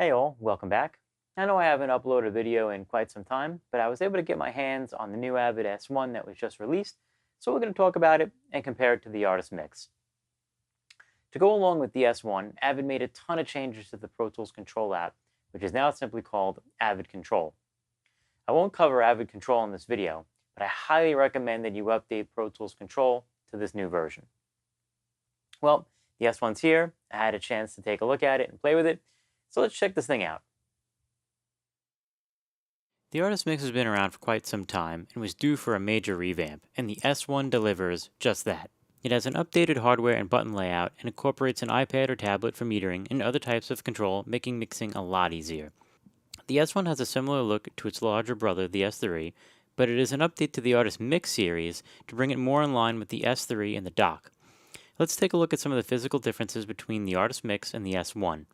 Hey all, welcome back. I know I haven't uploaded a video in quite some time, but I was able to get my hands on the new Avid S1 that was just released, so we're going to talk about it and compare it to the Artist Mix. To go along with the S1, Avid made a ton of changes to the Pro Tools Control app, which is now simply called Avid Control. I won't cover Avid Control in this video, but I highly recommend that you update Pro Tools Control to this new version. Well, the S1's here, I had a chance to take a look at it and play with it, so let's check this thing out. The Artist Mix has been around for quite some time and was due for a major revamp, and the S1 delivers just that. It has an updated hardware and button layout and incorporates an iPad or tablet for metering and other types of control, making mixing a lot easier. The S1 has a similar look to its larger brother, the S3, but it is an update to the Artist Mix series to bring it more in line with the S3 and the dock. Let's take a look at some of the physical differences between the Artist Mix and the S1.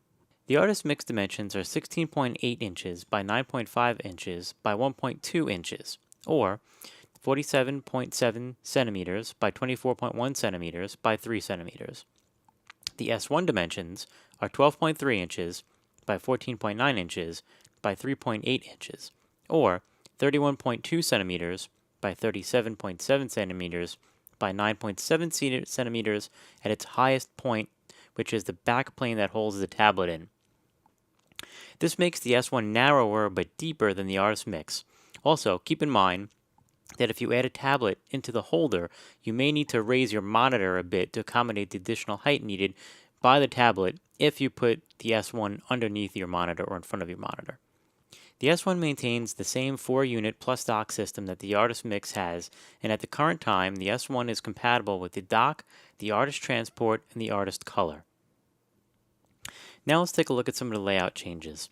The Artist Mix dimensions are 16.8 inches by 9.5 inches by 1.2 inches, or 47.7 centimeters by 24.1 centimeters by 3 centimeters. The S1 dimensions are 12.3 inches by 14.9 inches by 3.8 inches, or 31.2 centimeters by 37.7 centimeters by 9.7 centimeters at its highest point, which is the back plane that holds the tablet in. This makes the S1 narrower but deeper than the Artist Mix. Also, keep in mind that if you add a tablet into the holder, you may need to raise your monitor a bit to accommodate the additional height needed by the tablet if you put the S1 underneath your monitor or in front of your monitor. The S1 maintains the same 4-unit plus dock system that the Artist Mix has, and at the current time, the S1 is compatible with the dock, the Artist Transport, and the Artist Color. Now let's take a look at some of the layout changes.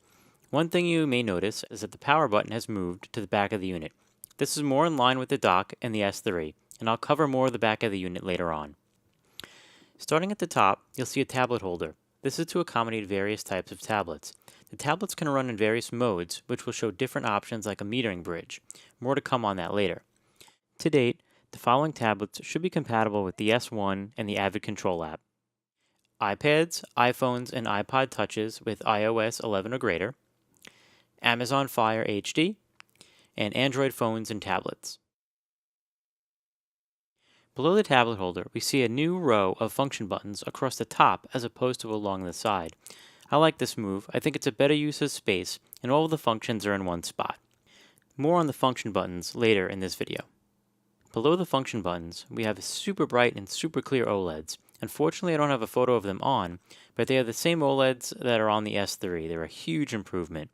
One thing you may notice is that the power button has moved to the back of the unit. This is more in line with the dock and the S3, and I'll cover more of the back of the unit later on. Starting at the top, you'll see a tablet holder. This is to accommodate various types of tablets. The tablets can run in various modes, which will show different options like a metering bridge. More to come on that later. To date, the following tablets should be compatible with the S1 and the Avid Control app: iPads, iPhones, and iPod Touches with iOS 11 or greater, Amazon Fire HD, and Android phones and tablets. Below the tablet holder, we see a new row of function buttons across the top as opposed to along the side. I like this move. I think it's a better use of space, and all of the functions are in one spot. More on the function buttons later in this video. Below the function buttons, we have super bright and super clear OLEDs. Unfortunately, I don't have a photo of them on, but they are the same OLEDs that are on the S3. They're a huge improvement.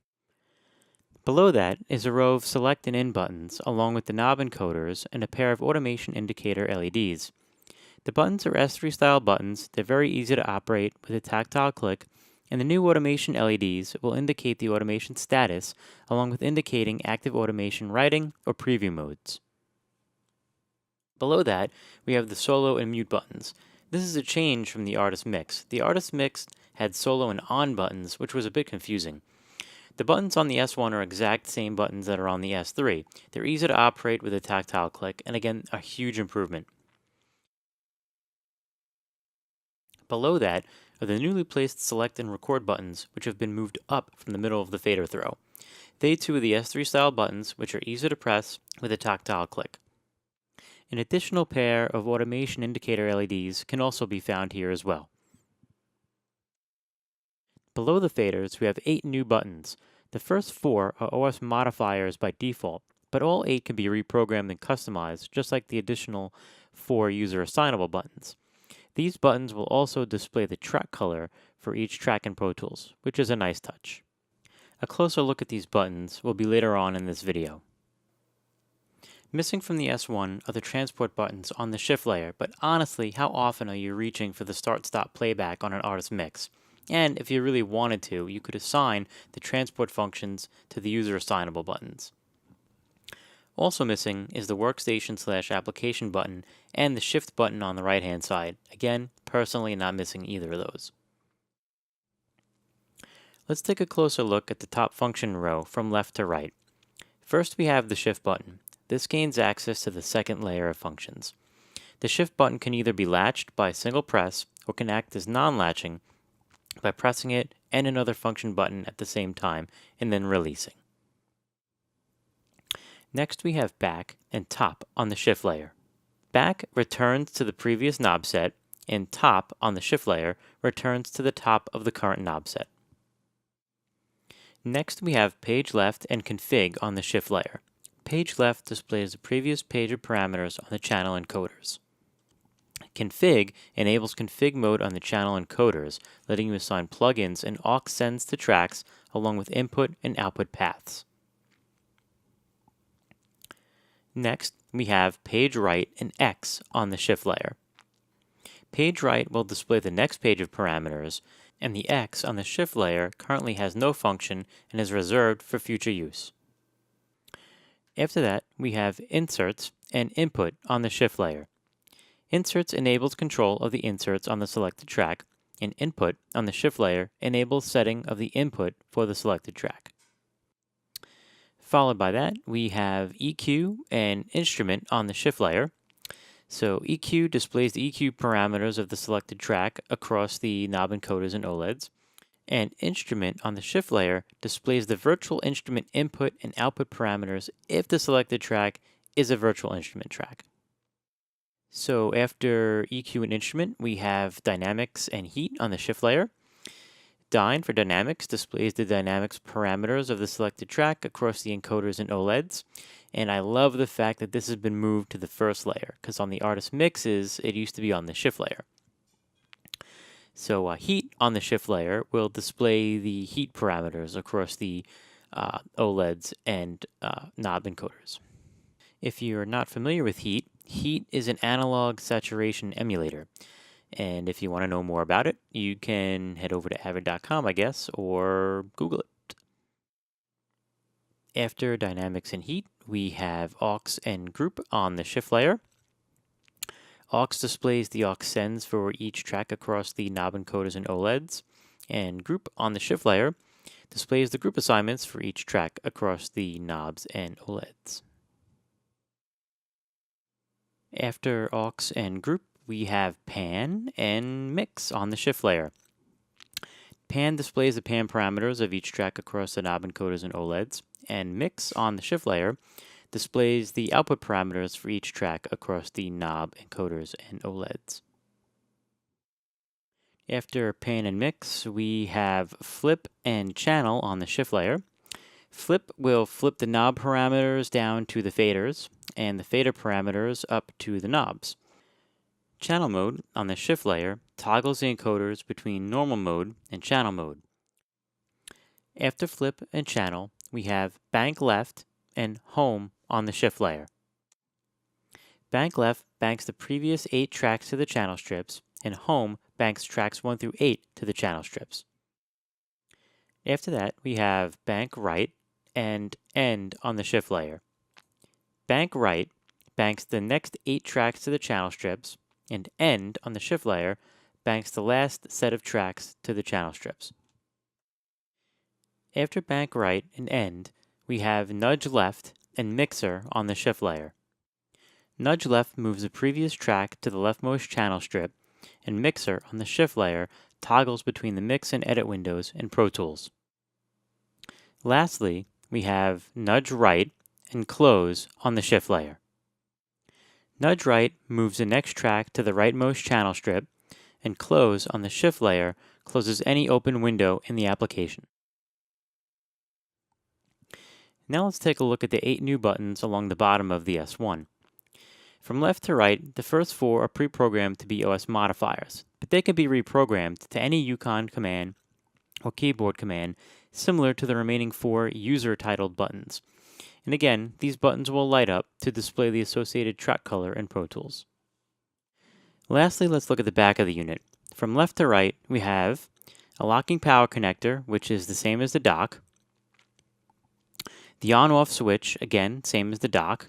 Below that is a row of select and in buttons, along with the knob encoders and a pair of automation indicator LEDs. The buttons are S3 style buttons. They're very easy to operate with a tactile click, and the new automation LEDs will indicate the automation status, along with indicating active automation writing or preview modes. Below that, we have the solo and mute buttons. This is a change from the Artist Mix. The Artist Mix had solo and on buttons, which was a bit confusing. The buttons on the S1 are exact same buttons that are on the S3. They're easy to operate with a tactile click, and again, a huge improvement. Below that are the newly placed select and record buttons, which have been moved up from the middle of the fader throw. They too are the S3 style buttons, which are easy to press with a tactile click. An additional pair of automation indicator LEDs can also be found here as well. Below the faders, we have 8 new buttons. The first 4 are OS modifiers by default, but all 8 can be reprogrammed and customized, just like the additional 4 user assignable buttons. These buttons will also display the track color for each track in Pro Tools, which is a nice touch. A closer look at these buttons will be later on in this video. Missing from the S1 are the transport buttons on the shift layer, but honestly, how often are you reaching for the start-stop playback on an Artist Mix? And if you really wanted to, you could assign the transport functions to the user assignable buttons. Also missing is the workstation/application button and the shift button on the right-hand side. Again, personally not missing either of those. Let's take a closer look at the top function row from left to right. First, we have the shift button. This gains access to the second layer of functions. The shift button can either be latched by a single press or can act as non-latching by pressing it and another function button at the same time, and then releasing. Next we have back and top on the shift layer. Back returns to the previous knob set, and top on the shift layer returns to the top of the current knob set. Next we have page left and config on the shift layer. Page left displays the previous page of parameters on the channel encoders. Config enables config mode on the channel encoders, letting you assign plugins and aux sends to tracks along with input and output paths. Next, we have page right and X on the shift layer. Page right will display the next page of parameters, and the X on the shift layer currently has no function and is reserved for future use. After that, we have inserts and input on the shift layer. Inserts enables control of the inserts on the selected track, and input on the shift layer enables setting of the input for the selected track. Followed by that, we have EQ and instrument on the shift layer. So EQ displays the EQ parameters of the selected track across the knob encoders and OLEDs, and instrument on the shift layer displays the virtual instrument input and output parameters if the selected track is a virtual instrument track. So after EQ and instrument, we have dynamics and heat on the shift layer. Dyne for dynamics displays the dynamics parameters of the selected track across the encoders and OLEDs. And I love the fact that this has been moved to the first layer, because on the artist mixes, it used to be on the shift layer. So heat on the shift layer will display the heat parameters across the OLEDs and knob encoders. If you're not familiar with heat, heat is an analog saturation emulator. And if you want to know more about it, you can head over to avid.com, I guess, or Google it. After dynamics and heat, we have aux and group on the shift layer. Aux displays the aux sends for each track across the knob encoders and OLEDs, and group on the shift layer displays the group assignments for each track across the knobs and OLEDs. After aux and group, we have pan and mix on the shift layer. Pan displays the pan parameters of each track across the knob encoders and OLEDs, and mix on the shift layer displays the output parameters for each track across the knob encoders and OLEDs. After pan and mix, we have flip and channel on the shift layer. Flip will flip the knob parameters down to the faders, and the fader parameters up to the knobs. Channel mode on the shift layer toggles the encoders between normal mode and channel mode. After flip and channel, we have bank left and home on the shift layer. Bank left banks the previous 8 tracks to the channel strips, and home banks tracks 1 through 8 to the channel strips. After that, we have bank right and end on the shift layer. Bank right banks the next 8 tracks to the channel strips, and end on the shift layer banks the last set of tracks to the channel strips. After bank right and end, we have nudge left and mixer on the shift layer. Nudge left moves the previous track to the leftmost channel strip, and mixer on the shift layer toggles between the mix and edit windows in Pro Tools. Lastly, we have nudge right and close on the shift layer. Nudge right moves the next track to the rightmost channel strip, and close on the shift layer closes any open window in the application. Now let's take a look at the 8 new buttons along the bottom of the S1. From left to right, the first 4 are pre-programmed to be OS modifiers, but they can be reprogrammed to any Yukon command or keyboard command similar to the remaining 4 user-titled buttons. And again, these buttons will light up to display the associated track color in Pro Tools. Lastly, let's look at the back of the unit. From left to right, we have a locking power connector, which is the same as the dock. The on-off switch, again, same as the dock.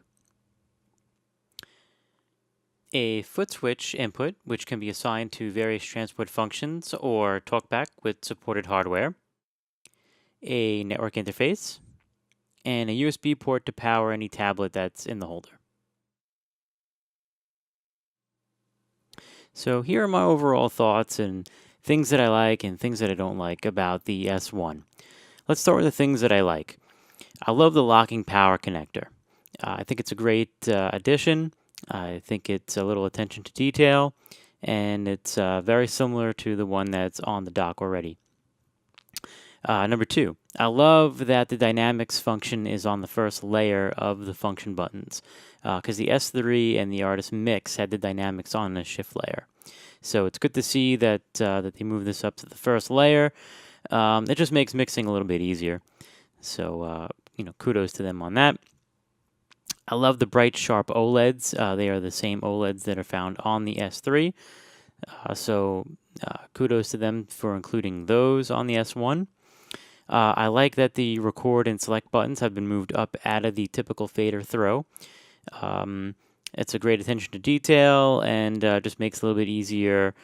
A foot switch input, which can be assigned to various transport functions or talkback with supported hardware. A network interface, and a USB port to power any tablet that's in the holder. So here are my overall thoughts and things that I like and things that I don't like about the S1. Let's start with the things that I like. I love the locking power connector. I think it's a great addition. I think it's a little attention to detail, and it's very similar to the one that's on the dock already. Number two, I love that the dynamics function is on the first layer of the function buttons, because the S3 and the Artist Mix had the dynamics on the shift layer. So it's good to see that that they move this up to the first layer. It just makes mixing a little bit easier. So kudos to them on that. I love the bright, sharp OLEDs. They are the same OLEDs that are found on the S3. So kudos to them for including those on the S1. I like that the record and select buttons have been moved up out of the typical fader throw. It's a great attention to detail and just makes it a little bit easier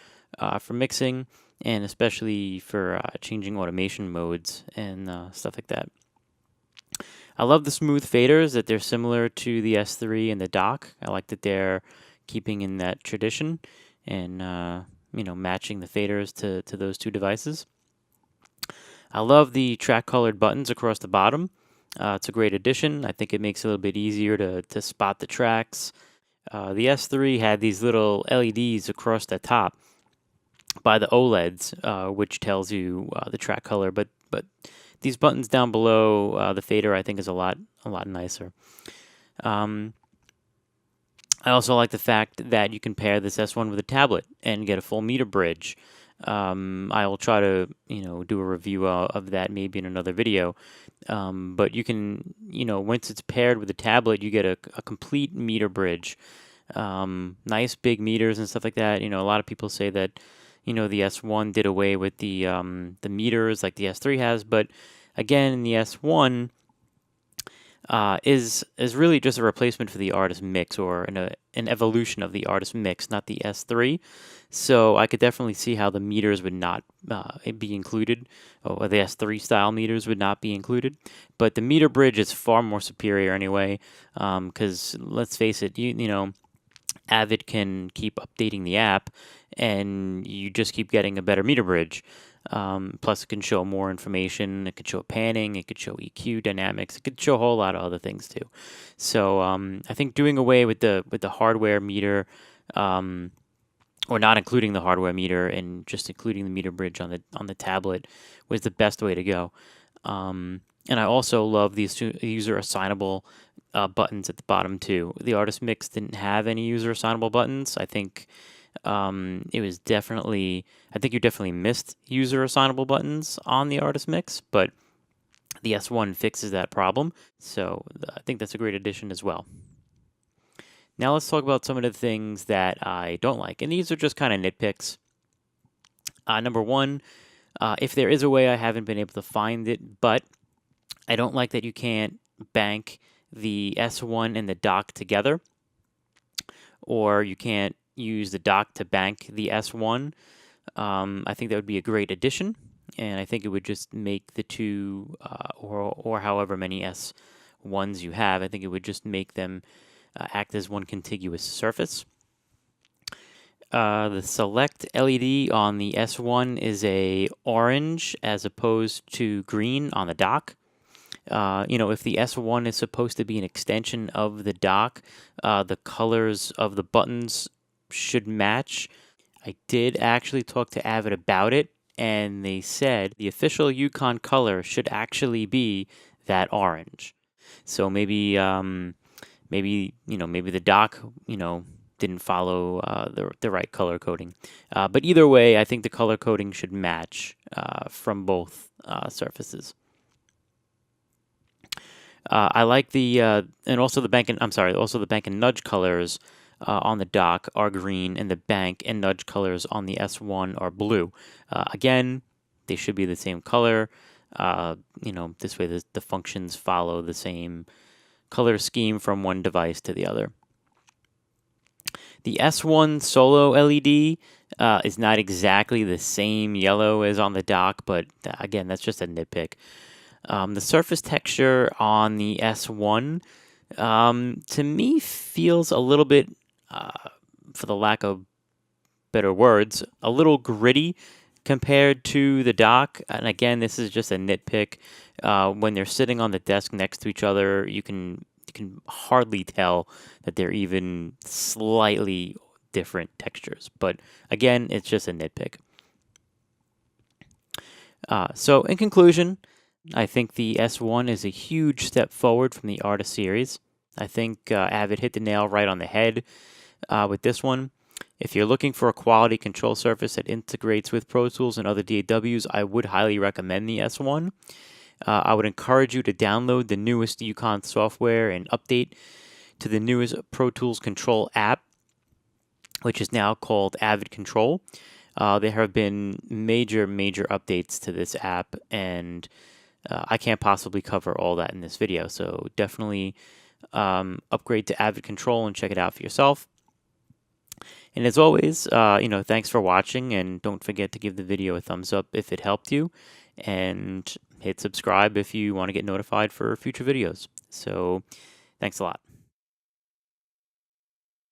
for mixing and especially for changing automation modes and stuff like that. I love the smooth faders, that they're similar to the S3 and the dock. I like that they're keeping in that tradition and matching the faders to those two devices. I love the track colored buttons across the bottom. It's a great addition. I think it makes it a little bit easier to spot the tracks. The S3 had these little LEDs across the top by the OLEDs, which tells you the track color, but these buttons down below the fader, I think, is a lot nicer. I also like the fact that you can pair this S1 with a tablet and get a full meter bridge. I will try to do a review of that maybe in another video. But you can once it's paired with a tablet, you get a complete meter bridge. Nice big meters and stuff like that. A lot of people say that the S1 did away with the meters like the S3 has, but again, the S1 is really just a replacement for the Artist Mix, or an evolution of the Artist Mix, not the S3. So I could definitely see how the meters would not be included, or the S3 style meters would not be included. But the meter bridge is far more superior anyway, because let's face it, Avid can keep updating the app, and you just keep getting a better meter bridge. Plus, it can show more information. It could show panning. It could show EQ dynamics. It could show a whole lot of other things too. So I think doing away with the hardware meter, or not including the hardware meter and just including the meter bridge on the tablet, was the best way to go. And I also love these two user assignable buttons at the bottom too. The Artist Mix didn't have any user assignable buttons. I think it was definitely, I think you definitely missed user assignable buttons on the Artist Mix, but the S1 fixes that problem. So I think that's a great addition as well. Now let's talk about some of the things that I don't like, and these are just kind of nitpicks. Number one, if there is a way, I haven't been able to find it, but I don't like that you can't bank the S1 and the dock together, or you can't use the dock to bank the S1. I think that would be a great addition, and I think it would just make the two, or however many S1s you have, I think it would just make them act as one contiguous surface. The select LED on the S1 is a orange as opposed to green on the dock. If the S1 is supposed to be an extension of the dock, the colors of the buttons should match. I did actually talk to Avid about it, and they said the official Yukon color should actually be that orange. So maybe the dock didn't follow the right color coding. But either way, I think the color coding should match from both surfaces. I like the and also the bank and nudge colors on the dock are green, and the bank and nudge colors on the S1 are blue. Again, they should be the same color. This way the functions follow the same color scheme from one device to the other. The S1 solo LED is not exactly the same yellow as on the dock, but again, that's just a nitpick. The surface texture on the S1, to me, feels a little bit, for the lack of better words, a little gritty compared to the dock. And again, this is just a nitpick. When they're sitting on the desk next to each other, you can hardly tell that they're even slightly different textures. But again, it's just a nitpick. So in conclusion, I think the S1 is a huge step forward from the Artist series. I think Avid hit the nail right on the head with this one. If you're looking for a quality control surface that integrates with Pro Tools and other DAWs, I would highly recommend the S1. I would encourage you to download the newest Yukon software and update to the newest Pro Tools Control app, which is now called Avid Control. There have been major updates to this app, and I can't possibly cover all that in this video, so definitely upgrade to Avid Control and check it out for yourself. And as always, thanks for watching, and don't forget to give the video a thumbs up if it helped you, and hit subscribe if you want to get notified for future videos. So, thanks a lot.